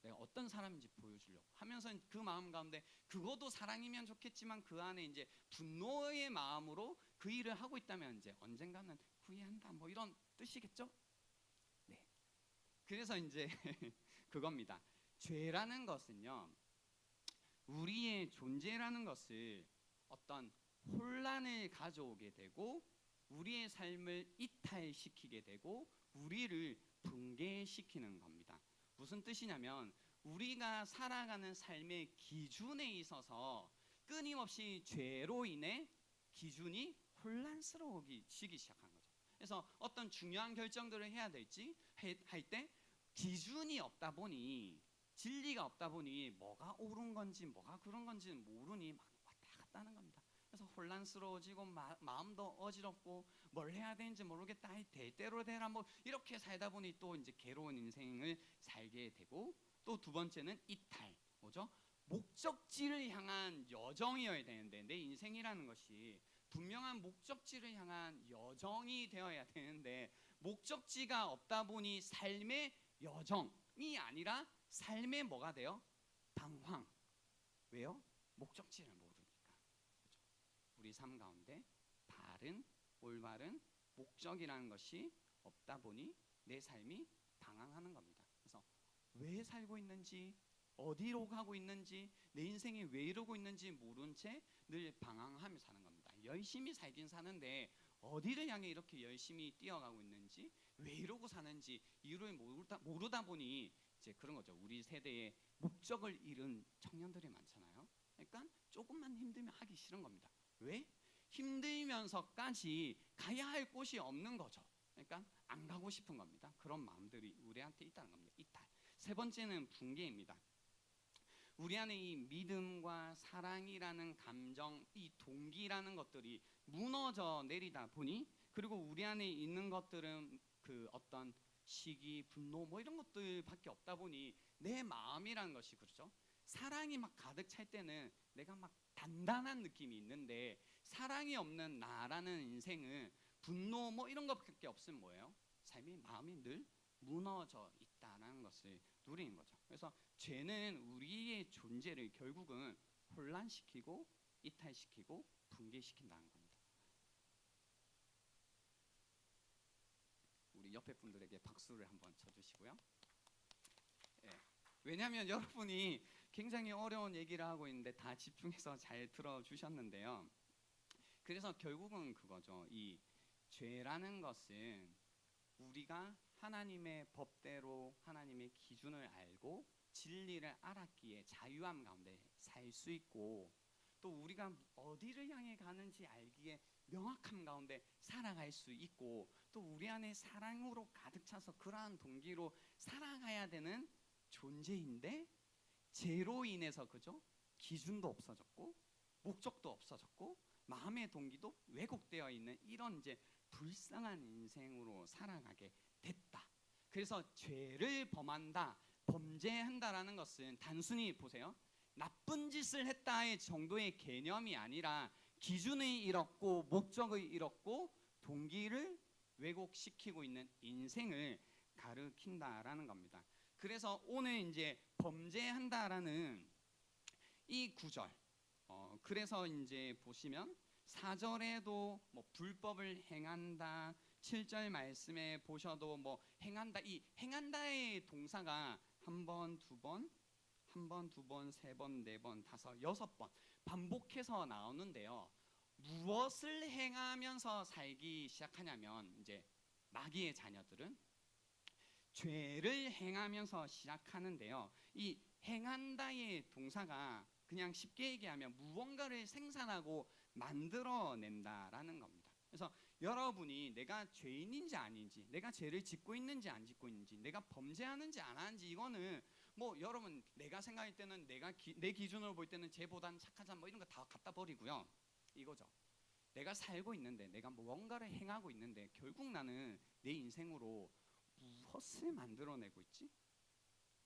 내가 어떤 사람인지 보여주려고 하면서 그 마음 가운데 그것도 사랑이면 좋겠지만 그 안에 이제 분노의 마음으로 그 일을 하고 있다면 이제 언젠가는 후회한다 뭐 이런 뜻이겠죠? 네. 그래서 이제 그겁니다. 죄라는 것은요, 우리의 존재라는 것을 어떤 혼란을 가져오게 되고 우리의 삶을 이탈시키게 되고 우리를 붕괴시키는 겁니다. 무슨 뜻이냐면 우리가 살아가는 삶의 기준에 있어서 끊임없이 죄로 인해 기준이 혼란스러워지기 시작한 거죠. 그래서 어떤 중요한 결정들을 해야 될지 할 때 기준이 없다 보니 진리가 없다 보니 뭐가 옳은 건지 뭐가 그런 건지는 모르니 막 왔다 갔다 하는 겁니다. 그래서 혼란스러워지고 마음도 어지럽고 뭘 해야 되는지 모르겠다. 될 대로 되라 뭐 이렇게 살다 보니 또 이제 괴로운 인생을 살게 되고, 또 두 번째는 이탈. 뭐죠? 목적지를 향한 여정이어야 되는데 내 인생이라는 것이 분명한 목적지를 향한 여정이 되어야 되는데 목적지가 없다 보니 삶의 여정이 아니라 삶의 뭐가 돼요? 방황. 왜요? 목적지를 모르니까. 그렇죠? 우리 삶 가운데 바른 올바른 목적이라는 것이 없다 보니 내 삶이 방황하는 겁니다. 그래서 왜 살고 있는지 어디로 가고 있는지 내 인생이 왜 이러고 있는지 모른 채 늘 방황하며 사는 겁니다. 열심히 살긴 사는데 어디를 향해 이렇게 열심히 뛰어가고 있는지 왜 이러고 사는지 이유를 모르다 보니 이제 그런 거죠. 우리 세대에 목적을 잃은 청년들이 많잖아요. 그러니까 조금만 힘들면 하기 싫은 겁니다. 왜? 힘들면서까지 가야 할 곳이 없는 거죠. 그러니까 안 가고 싶은 겁니다. 그런 마음들이 우리한테 있다는 겁니다. 이탈. 세 번째는 붕괴입니다. 우리 안에 이 믿음과 사랑이라는 감정, 이 동기라는 것들이 무너져 내리다 보니, 그리고 우리 안에 있는 것들은 그 어떤 시기, 분노 뭐 이런 것들밖에 없다 보니 내 마음이라는 것이, 그렇죠? 사랑이 막 가득 찰 때는 내가 막 단단한 느낌이 있는데 사랑이 없는 나라는 인생은 분노 뭐 이런 것밖에 없으면 뭐예요? 삶이 마음이 늘 무너져 있다는 것을 누리는 거죠. 그래서 죄는 우리의 존재를 결국은 혼란시키고 이탈시키고 붕괴시킨다는 겁니다. 우리 옆에 분들에게 박수를 한번 쳐주시고요. 예. 왜냐하면 여러분이 굉장히 어려운 얘기를 하고 있는데 다 집중해서 잘 들어주셨는데요. 그래서 결국은 그거죠. 이 죄라는 것은 우리가 하나님의 법대로 하나님의 기준을 알고 진리를 알았기에 자유함 가운데 살 수 있고, 또 우리가 어디를 향해 가는지 알기에 명확함 가운데 살아갈 수 있고, 또 우리 안에 사랑으로 가득 차서 그러한 동기로 살아가야 되는 존재인데 죄로 인해서, 그죠? 기준도 없어졌고 목적도 없어졌고 마음의 동기도 왜곡되어 있는 이런 이제 불쌍한 인생으로 살아가게 됐다. 그래서 죄를 범한다, 범죄한다라는 것은 단순히 보세요. 나쁜 짓을 했다의 정도의 개념이 아니라 기준을 잃었고 목적을 잃었고 동기를 왜곡시키고 있는 인생을 가르킨다라는 겁니다. 그래서 오늘 이제 범죄한다라는 이 구절, 그래서 이제 보시면 4절에도 뭐 불법을 행한다, 7절 말씀에 보셔도 뭐 행한다, 이 행한다의 동사가 한 번, 두 번, 한 번, 두 번, 세 번, 네 번, 다섯, 여섯 번 반복해서 나오는데요. 무엇을 행하면서 살기 시작하냐면 이제 마귀의 자녀들은 죄를 행하면서 시작하는데요. 이 행한다의 동사가 그냥 쉽게 얘기하면 무언가를 생산하고 만들어낸다라는 겁니다. 그래서 여러분이 내가 죄인인지 아닌지, 내가 죄를 짓고 있는지 안 짓고 있는지, 내가 범죄하는지 안 하는지, 이거는 뭐 여러분 내가 생각할 때는 내 기준으로 볼 때는 죄보단 착하자 뭐 이런 거 다 갖다 버리고요. 이거죠. 내가 살고 있는데, 내가 무언가를 행하고 있는데 결국 나는 내 인생으로 무엇을 만들어내고 있지?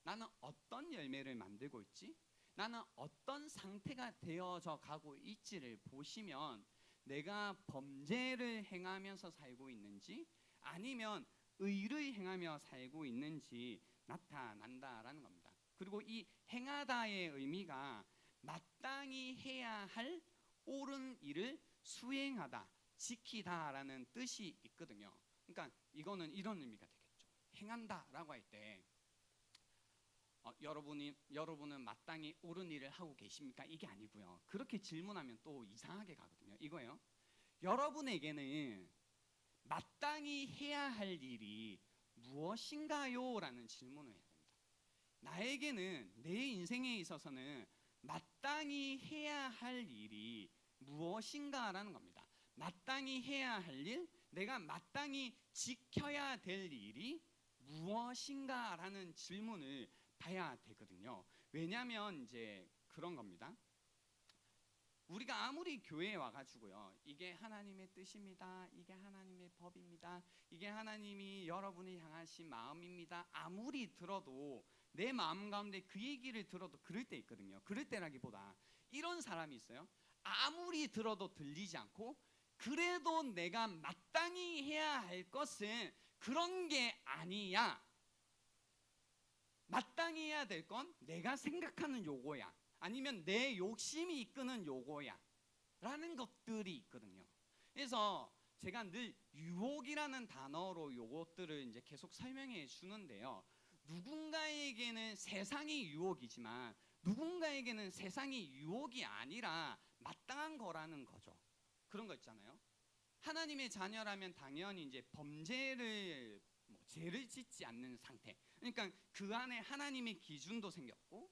나는 어떤 열매를 만들고 있지? 나는 어떤 상태가 되어져 가고 있지를 보시면 내가 범죄를 행하면서 살고 있는지 아니면 의를 행하며 살고 있는지 나타난다라는 겁니다. 그리고 이 행하다의 의미가 마땅히 해야 할 옳은 일을 수행하다, 지키다라는 뜻이 있거든요. 그러니까 이거는 이런 의미가 되겠죠. 행한다라고 할 때 여러분은 마땅히 옳은 일을 하고 계십니까? 이게 아니고요. 그렇게 질문하면 또 이상하게 가거든요. 이거예요. 여러분에게는 마땅히 해야 할 일이 무엇인가요? 라는 질문을 해야 됩니다. 나에게는 내 인생에 있어서는 마땅히 해야 할 일이 무엇인가라는 겁니다. 마땅히 해야 할 일, 내가 마땅히 지켜야 될 일이 무엇인가라는 질문을 봐야 되거든요. 왜냐하면 이제 그런 겁니다. 우리가 아무리 교회에 와가지고요, 이게 하나님의 뜻입니다, 이게 하나님의 법입니다, 이게 하나님이 여러분을 향하신 마음입니다, 아무리 들어도 내 마음 가운데 그 얘기를 들어도 그럴 때 있거든요. 그럴 때라기보다 이런 사람이 있어요. 아무리 들어도 들리지 않고 그래도 내가 마땅히 해야 할 것은 그런 게 아니야. 마땅히 해야 될 건 내가 생각하는 요거야, 아니면 내 욕심이 이끄는 요거야 라는 것들이 있거든요. 그래서 제가 늘 유혹이라는 단어로 요것들을 이제 계속 설명해 주는데요. 누군가에게는 세상이 유혹이지만 누군가에게는 세상이 유혹이 아니라 마땅한 거라는 거죠. 그런 거 있잖아요. 하나님의 자녀라면 당연히 이제 범죄를 죄를 짓지 않는 상태. 그러니까 그 안에 하나님의 기준도 생겼고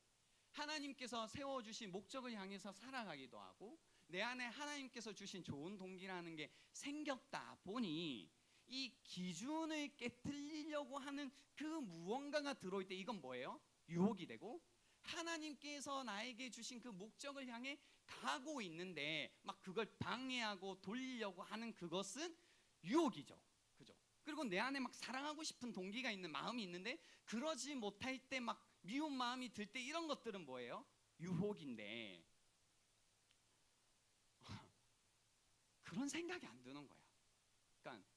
하나님께서 세워주신 목적을 향해서 살아가기도 하고 내 안에 하나님께서 주신 좋은 동기라는 게 생겼다 보니 이 기준을 깨뜨리려고 하는 그 무언가가 들어올 때 이건 뭐예요? 유혹이 되고 하나님께서 나에게 주신 그 목적을 향해 가고 있는데 막 그걸 방해하고 돌리려고 하는 그것은 유혹이죠. 그죠? 그리고 내 안에 막 사랑하고 싶은 동기가 있는 마음이 있는데 그러지 못할 때 막 미운 마음이 들 때 이런 것들은 뭐예요? 유혹인데 그런 생각이 안 드는 거야. 그러니까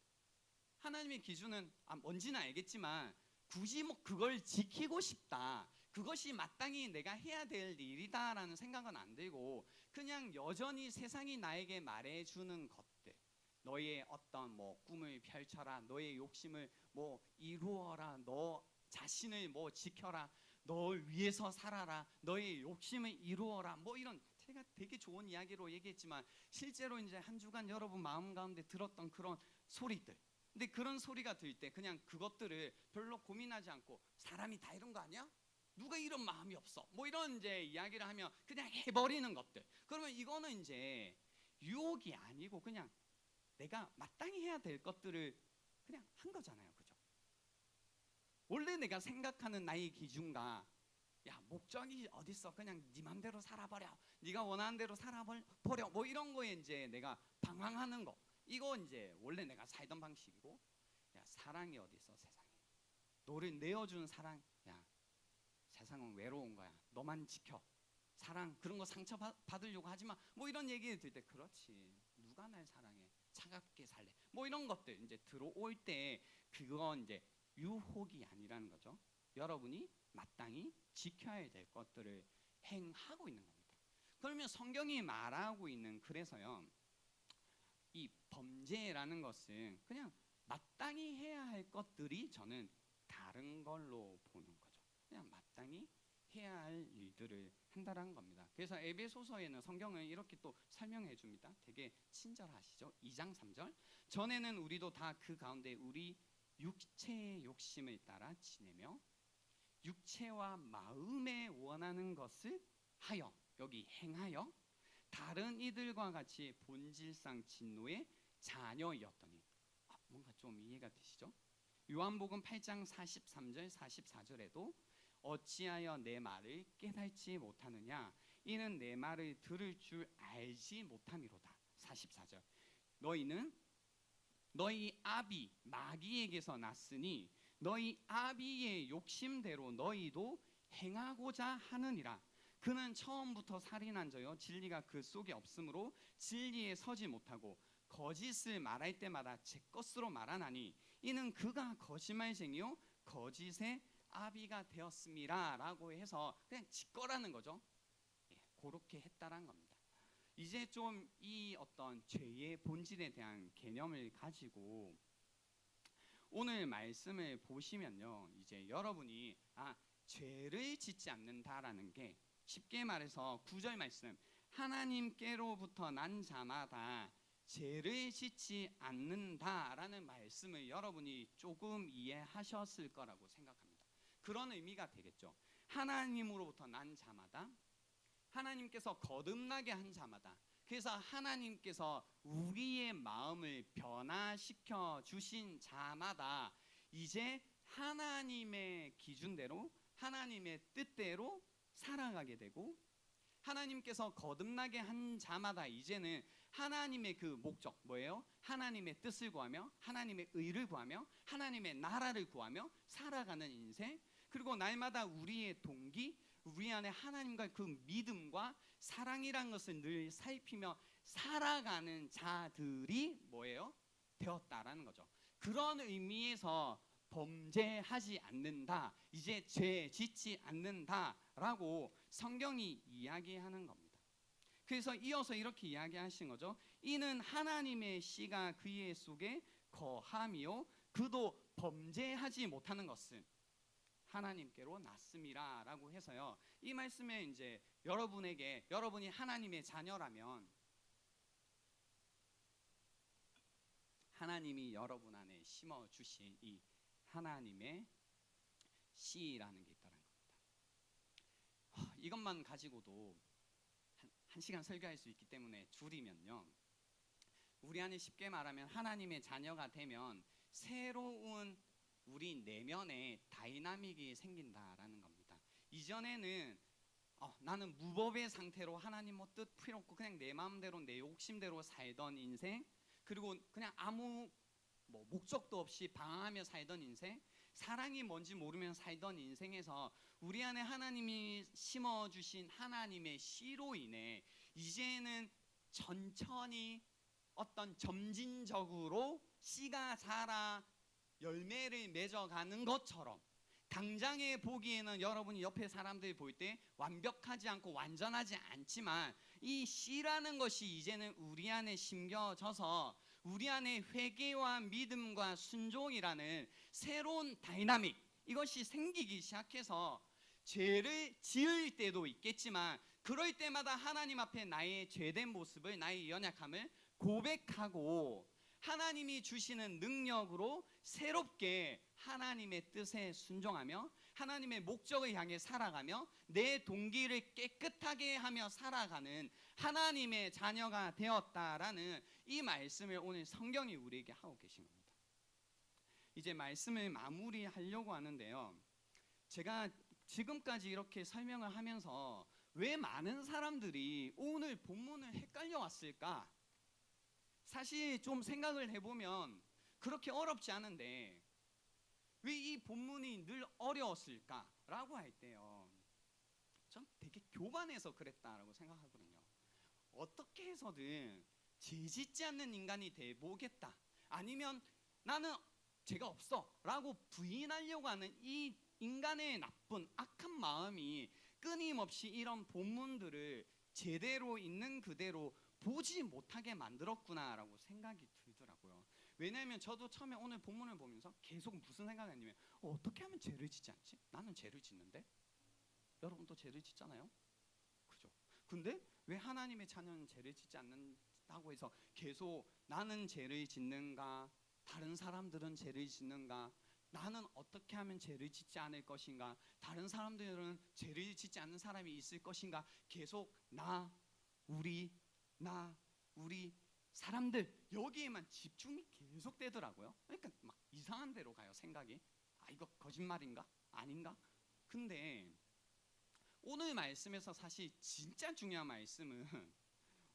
하나님의 기준은 뭔지는 알겠지만 굳이 뭐 그걸 지키고 싶다, 그것이 마땅히 내가 해야 될 일이다라는 생각은 안 들고 그냥 여전히 세상이 나에게 말해주는 것들, 너의 어떤 뭐 꿈을 펼쳐라, 너의 욕심을 뭐 이루어라, 너 자신을 뭐 지켜라, 널 위해서 살아라, 너의 욕심을 이루어라, 뭐 이런 제가 되게 좋은 이야기로 얘기했지만 실제로 이제 한 주간 여러분 마음 가운데 들었던 그런 소리들, 근데 그런 소리가 들 때 그냥 그것들을 별로 고민하지 않고 사람이 다 이런 거 아니야? 누가 이런 마음이 없어? 뭐 이런 이제 이야기를 하면 그냥 해버리는 것들. 그러면 이거는 이제 유혹이 아니고 그냥 내가 마땅히 해야 될 것들을 그냥 한 거잖아요. 그죠? 원래 내가 생각하는 나의 기준과 야 목적이 어딨어? 그냥 네 맘대로 살아버려. 네가 원하는 대로 살아버려. 뭐 이런 거에 이제 내가 방황하는 거. 이거 이제 원래 내가 살던 방식이고, 야 사랑이 어디 있어 세상에? 너를 내어준 사랑, 야 세상은 외로운 거야. 너만 지켜. 사랑 그런 거 상처 받으려고 하지 마. 뭐 이런 얘기를 들 때 그렇지. 누가 날 사랑해? 차갑게 살래. 뭐 이런 것들 이제 들어올 때 그건 이제 유혹이 아니라는 거죠. 여러분이 마땅히 지켜야 될 것들을 행하고 있는 겁니다. 그러면 성경이 말하고 있는 그래서요. 이 범죄라는 것은 그냥 마땅히 해야 할 것들이 저는 다른 걸로 보는 거죠. 그냥 마땅히 해야 할 일들을 한다는 겁니다. 그래서 에베소서에는 성경은 이렇게 또 설명해 줍니다. 되게 친절하시죠. 2장 3절. 전에는 우리도 다 그 가운데 우리 육체의 욕심을 따라 지내며 육체와 마음에 원하는 것을 하여, 여기 행하여 다른 이들과 같이 본질상 진노의 자녀였더니, 뭔가 좀 이해가 되시죠? 요한복음 8장 43절 44절에도 어찌하여 내 말을 깨닫지 못하느냐, 이는 내 말을 들을 줄 알지 못함이로다. 44절. 너희는 너희 아비 마귀에게서 났으니 너희 아비의 욕심대로 너희도 행하고자 하느니라. 그는 처음부터 살인한 자요 진리가 그 속에 없으므로 진리에 서지 못하고 거짓을 말할 때마다 제 것으로 말하나니 이는 그가 거짓말쟁이요 거짓의 아비가 되었음이라 라고 해서 그냥 지 거라는 거죠. 그렇게 했다란 겁니다. 이제 좀 이 어떤 죄의 본질에 대한 개념을 가지고 오늘 말씀을 보시면요, 이제 여러분이 죄를 짓지 않는다라는 게 쉽게 말해서 9절 말씀, 하나님께로부터 난 자마다 죄를 짓지 않는다라는 말씀을 여러분이 조금 이해하셨을 거라고 생각합니다. 그런 의미가 되겠죠. 하나님으로부터 난 자마다, 하나님께서 거듭나게 한 자마다, 그래서 하나님께서 우리의 마음을 변화시켜 주신 자마다 이제 하나님의 기준대로, 하나님의 뜻대로 살아가게 되고, 하나님께서 거듭나게 한 자마다 이제는 하나님의 그 목적 뭐예요? 하나님의 뜻을 구하며 하나님의 의를 구하며 하나님의 나라를 구하며 살아가는 인생, 그리고 날마다 우리의 동기, 우리 안에 하나님과 그 믿음과 사랑이란 것을 늘 살피며 살아가는 자들이 뭐예요? 되었다라는 거죠. 그런 의미에서 범죄하지 않는다, 이제 죄 짓지 않는다라고 성경이 이야기하는 겁니다. 그래서 이어서 이렇게 이야기하신 거죠. 이는 하나님의 씨가 그의 속에 거함이요 그도 범죄하지 못하는 것은 하나님께로 났음이라 라고 해서요, 이 말씀에 이제 여러분에게, 여러분이 하나님의 자녀라면 하나님이 여러분 안에 심어주신 이 하나님의 씨라는 게 있다는 겁니다. 이것만 가지고도 한 시간 설교할 수 있기 때문에 줄이면요, 우리 안에 쉽게 말하면 하나님의 자녀가 되면 새로운 우리 내면에 다이나믹이 생긴다라는 겁니다. 이전에는 나는 무법의 상태로 하나님 뭐 뜻 필요 없고 그냥 내 마음대로 내 욕심대로 살던 인생, 그리고 그냥 아무 뭐 목적도 없이 방황하며 살던 인생, 사랑이 뭔지 모르면 살던 인생에서 우리 안에 하나님이 심어주신 하나님의 씨로 인해 이제는 천천히 어떤 점진적으로 씨가 자라 열매를 맺어가는 것처럼, 당장에 보기에는 여러분이 옆에 사람들 볼 때 완벽하지 않고 완전하지 않지만 이 씨라는 것이 이제는 우리 안에 심겨져서 우리 안에 회개와 믿음과 순종이라는 새로운 다이나믹, 이것이 생기기 시작해서 죄를 지을 때도 있겠지만 그럴 때마다 하나님 앞에 나의 죄된 모습을, 나의 연약함을 고백하고 하나님이 주시는 능력으로 새롭게 하나님의 뜻에 순종하며 하나님의 목적을 향해 살아가며 내 동기를 깨끗하게 하며 살아가는 하나님의 자녀가 되었다라는 이 말씀을 오늘 성경이 우리에게 하고 계신 겁니다. 이제 말씀을 마무리하려고 하는데요, 제가 지금까지 이렇게 설명을 하면서 왜 많은 사람들이 오늘 본문을 헷갈려 왔을까? 사실 좀 생각을 해보면 그렇게 어렵지 않은데 왜 이 본문이 늘 어려웠을까라고 할 때요, 전 되게 교만해서 그랬다라고 생각하거든요. 어떻게 해서든 죄 짓지 않는 인간이 돼보겠다, 아니면 나는 죄가 없어 라고 부인하려고 하는 이 인간의 나쁜 악한 마음이 끊임없이 이런 본문들을 제대로 있는 그대로 보지 못하게 만들었구나라고 생각이 들더라고요. 왜냐하면 저도 처음에 오늘 본문을 보면서 계속 무슨 생각이 했냐면, 어떻게 하면 죄를 짓지 않지? 나는 죄를 짓는데? 여러분도 죄를 짓잖아요? 그죠? 근데 왜 하나님의 자녀는 죄를 짓지 않는다고 해서 계속 나는 죄를 짓는가? 다른 사람들은 죄를 짓는가? 나는 어떻게 하면 죄를 짓지 않을 것인가? 다른 사람들은 죄를 짓지 않는 사람이 있을 것인가? 계속 나, 우리, 사람들, 여기에만 집중이 계속 되더라고요. 그러니까 막 이상한 데로 가요, 생각이. 아, 이거 거짓말인가? 아닌가? 근데 오늘 말씀에서 사실 진짜 중요한 말씀은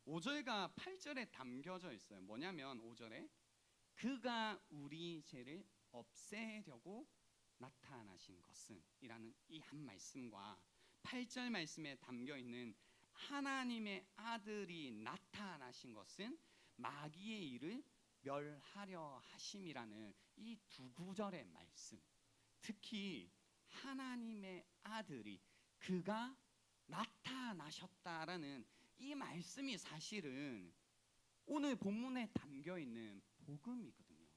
5절과 8절에 담겨져 있어요. 뭐냐면 5절에 그가 우리 죄를 없애려고 나타나신 것은 이라는 이 한 말씀과 8절 말씀에 담겨 있는 하나님의 아들이 나타나신 것은 마귀의 일을 멸하려 하심이라는 이 두 구절의 말씀, 특히 하나님의 아들이 그가 나타나셨다라는 이 말씀이 사실은 오늘 본문에 담겨 있는 복음이거든요.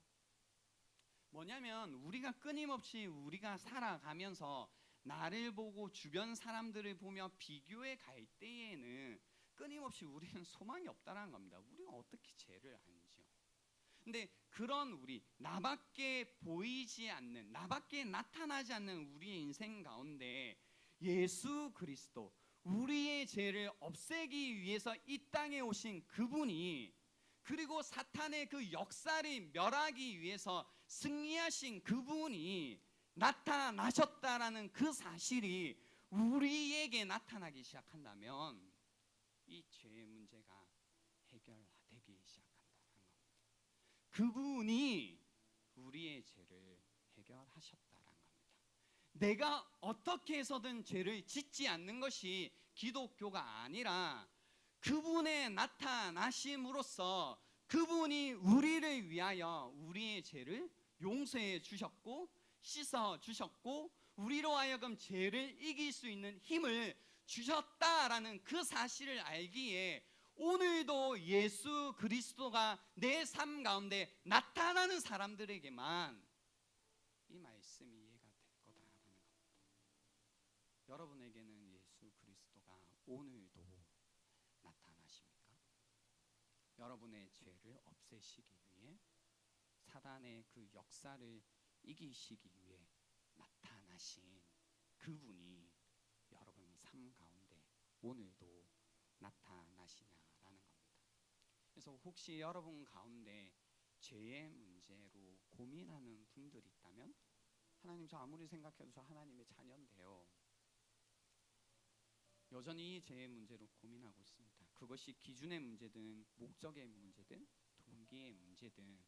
뭐냐면 우리가 끊임없이 우리가 살아가면서 나를 보고 주변 사람들을 보며 비교해 갈 때에는 끊임없이 우리는 소망이 없다라는 겁니다. 우리가 어떻게 죄를 안지요? 근데 그런 우리, 나밖에 보이지 않는, 나밖에 나타나지 않는 우리의 인생 가운데 예수 그리스도, 우리의 죄를 없애기 위해서 이 땅에 오신 그분이, 그리고 사탄의 그 역사를 멸하기 위해서 승리하신 그분이 나타나셨다라는 그 사실이 우리에게 나타나기 시작한다면 이 죄의 문제가 해결되기 시작한다는 겁니다. 그분이 우리의 죄를 해결하셨다라는 겁니다. 내가 어떻게 해서든 죄를 짓지 않는 것이 기독교가 아니라 그분의 나타나심으로써 그분이 우리를 위하여 우리의 죄를 용서해 주셨고 씻어 주셨고 우리로 하여금 죄를 이길 수 있는 힘을 주셨다라는 그 사실을 알기에 오늘도 예수 그리스도가 내 삶 가운데 나타나는 사람들에게만 이 말씀이 이해가 될 거다라는 겁니다. 여러분에게는 예수 그리스도가 오늘도 나타나십니까? 여러분의 죄를 없애시기 위해, 사단의 그 역사를 이기시기 위해 나타나신 그분이 여러분 삶 가운데 오늘도 나타나시냐라는 겁니다. 그래서 혹시 여러분 가운데 죄의 문제로 고민하는 분들이 있다면, 하나님, 저 아무리 생각해도 저 하나님의 자녀인데요, 여전히 이 죄의 문제로 고민하고 있습니다. 그것이 기준의 문제든 목적의 문제든 동기의 문제든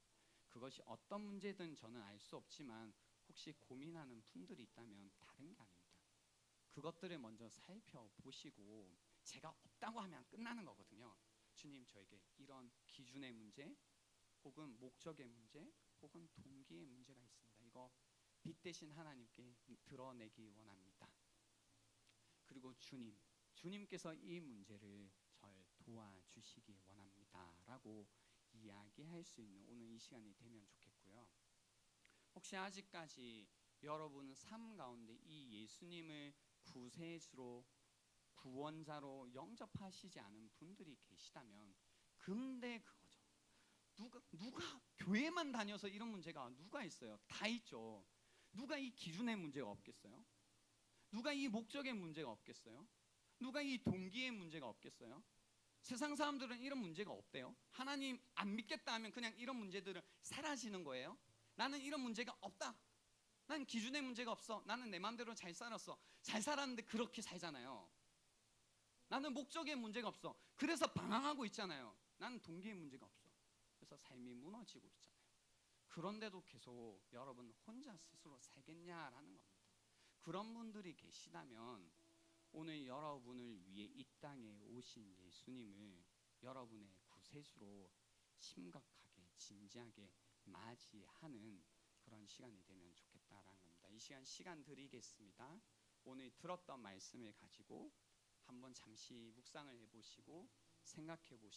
그것이 어떤 문제든 저는 알 수 없지만 혹시 고민하는 분들이 있다면 다른 게 아닙니다. 그것들을 먼저 살펴보시고 제가 없다고 하면 끝나는 거거든요. 주님, 저에게 이런 기준의 문제 혹은 목적의 문제 혹은 동기의 문제가 있습니다. 이거 빛 대신 하나님께 드러내기 원합니다. 그리고 주님께서 이 문제를 절 도와주시기 원합니다 라고 이야기할 수 있는 오늘 이 시간이 되면 좋겠고요. 혹시 아직까지 여러분 삶 가운데 이 예수님을 구세주로 구원자로 영접하시지 않은 분들이 계시다면, 근데 그거죠. 누가 교회만 다녀서 이런 문제가 누가 있어요? 다 있죠. 누가 이 기준의 문제가 없겠어요? 누가 이 목적의 문제가 없겠어요? 누가 이 동기의 문제가 없겠어요? 세상 사람들은 이런 문제가 없대요. 하나님 안 믿겠다 하면 그냥 이런 문제들은 사라지는 거예요. 나는 이런 문제가 없다. 난 기준의 문제가 없어. 나는 내 마음대로 잘 살았어. 잘 살았는데 그렇게 살잖아요. 나는 목적의 문제가 없어. 그래서 방황하고 있잖아요. 나는 동기의 문제가 없어. 그래서 삶이 무너지고 있잖아요. 그런데도 계속 여러분 혼자 스스로 살겠냐라는 겁니다. 그런 분들이 계시다면 오늘 여러분을 위해 이 땅에 오신 예수님을 여러분의 스스로 심각하게 진지하게 맞이하는 그런 시간이 되면 좋겠다라는 겁니다. 이 시간 드리겠습니다. 오늘 들었던 말씀을 가지고 한번 잠시 묵상을 해보시고 생각해 보시고